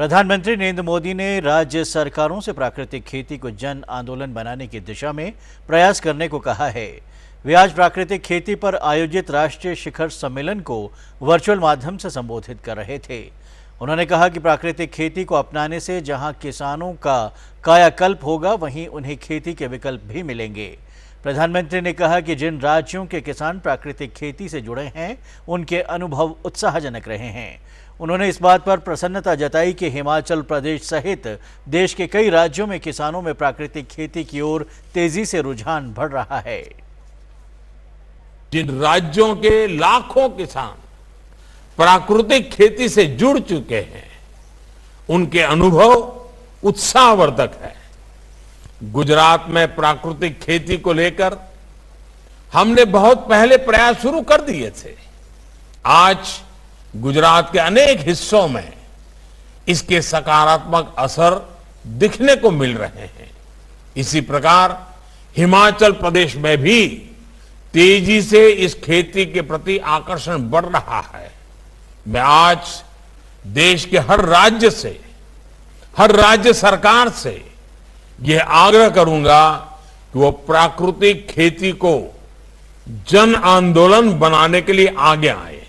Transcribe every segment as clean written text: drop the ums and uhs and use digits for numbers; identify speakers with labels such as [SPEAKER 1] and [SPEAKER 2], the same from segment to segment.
[SPEAKER 1] प्रधानमंत्री नरेंद्र मोदी ने राज्य सरकारों से प्राकृतिक खेती को जन आंदोलन बनाने की दिशा में प्रयास करने को कहा है। वे आज प्राकृतिक खेती पर आयोजित राष्ट्रीय शिखर सम्मेलन को वर्चुअल माध्यम से संबोधित कर रहे थे। उन्होंने कहा कि प्राकृतिक खेती को अपनाने से जहां किसानों का कायाकल्प होगा, वहीं उन्हें खेती के विकल्प भी मिलेंगे। प्रधानमंत्री ने कहा कि जिन राज्यों के किसान प्राकृतिक खेती से जुड़े हैं, उनके अनुभव उत्साहजनक रहे हैं। उन्होंने इस बात पर प्रसन्नता जताई कि हिमाचल प्रदेश सहित देश के कई राज्यों में किसानों में प्राकृतिक खेती की ओर तेजी से रुझान बढ़ रहा है।
[SPEAKER 2] जिन राज्यों के लाखों किसान प्राकृतिक खेती से जुड़ चुके हैं, उनके अनुभव उत्साहवर्धक है। गुजरात में प्राकृतिक खेती को लेकर हमने बहुत पहले प्रयास शुरू कर दिए थे। आज गुजरात के अनेक हिस्सों में इसके सकारात्मक असर दिखने को मिल रहे हैं। इसी प्रकार हिमाचल प्रदेश में भी तेजी से इस खेती के प्रति आकर्षण बढ़ रहा है। मैं आज देश के हर राज्य सरकार से यह आग्रह करूंगा कि वो प्राकृतिक खेती को जन आंदोलन बनाने के लिए आगे आए।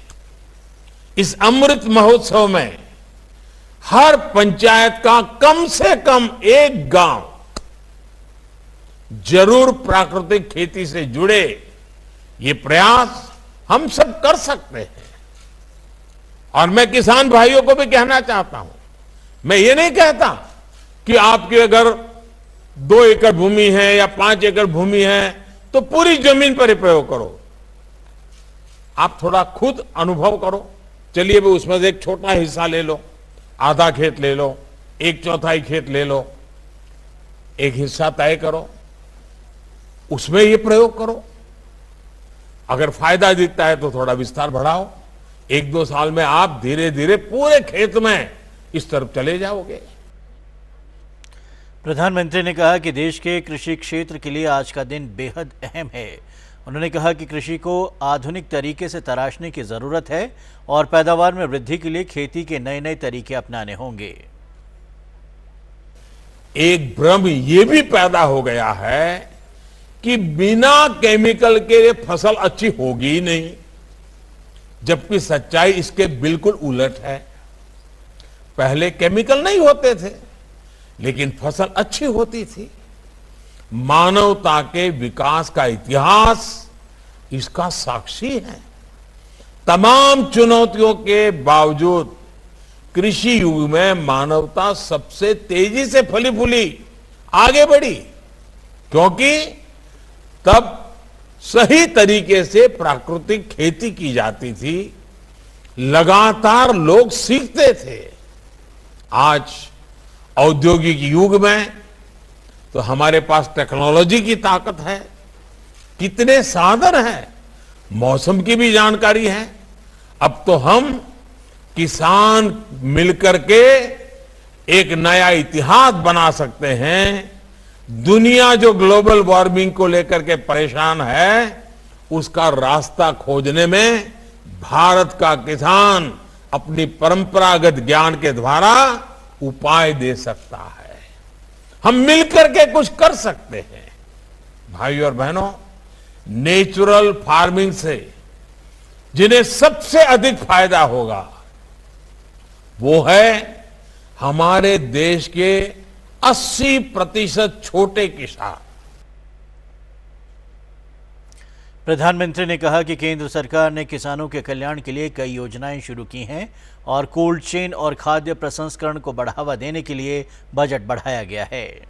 [SPEAKER 2] इस अमृत महोत्सव में हर पंचायत का कम से कम एक गांव जरूर प्राकृतिक खेती से जुड़े। ये प्रयास हम सब कर सकते हैं। और मैं किसान भाइयों को भी कहना चाहता हूं, मैं ये नहीं कहता कि आपके अगर 2 एकड़ भूमि है या 5 एकड़ भूमि है तो पूरी जमीन पर ही प्रयोग करो। आप थोड़ा खुद अनुभव करो। चलिए भी उसमें से एक छोटा हिस्सा ले लो, आधा खेत ले लो, 1/4 खेत ले लो, एक हिस्सा तय करो, उसमें ये प्रयोग करो। अगर फायदा दिखता है तो थोड़ा विस्तार बढ़ाओ। 1-2 साल में आप धीरे धीरे पूरे खेत में इस तरफ चले जाओगे।
[SPEAKER 1] प्रधानमंत्री ने कहा कि देश के कृषि क्षेत्र के लिए आज का दिन बेहद अहम है। उन्होंने कहा कि कृषि को आधुनिक तरीके से तराशने की जरूरत है और पैदावार में वृद्धि के लिए खेती के नए तरीके अपनाने होंगे।
[SPEAKER 2] एक भ्रम ये भी पैदा हो गया है कि बिना केमिकल के फसल अच्छी होगी ही नहीं, जबकि सच्चाई इसके बिल्कुल उलट है। पहले केमिकल नहीं होते थे, लेकिन फसल अच्छी होती थी। मानवता के विकास का इतिहास इसका साक्षी है। तमाम चुनौतियों के बावजूद कृषि युग में मानवता सबसे तेजी से फली फूली आगे बढ़ी, क्योंकि तब सही तरीके से प्राकृतिक खेती की जाती थी। लगातार लोग सीखते थे। आज औद्योगिक युग में तो हमारे पास टेक्नोलॉजी की ताकत है, कितने साधन हैं, मौसम की भी जानकारी है। अब तो हम किसान मिलकर के एक नया इतिहास बना सकते हैं। दुनिया जो ग्लोबल वार्मिंग को लेकर के परेशान है, उसका रास्ता खोजने में भारत का किसान अपनी परंपरागत ज्ञान के द्वारा उपाय दे सकता है। हम मिलकर के कुछ कर सकते हैं। भाइयों और बहनों, नेचुरल फार्मिंग से जिन्हें सबसे अधिक फायदा होगा वो है हमारे देश के 80% छोटे किसान।
[SPEAKER 1] प्रधानमंत्री ने कहा कि केंद्र सरकार ने किसानों के कल्याण के लिए कई योजनाएं शुरू की हैं और कोल्ड चेन और खाद्य प्रसंस्करण को बढ़ावा देने के लिए बजट बढ़ाया गया है।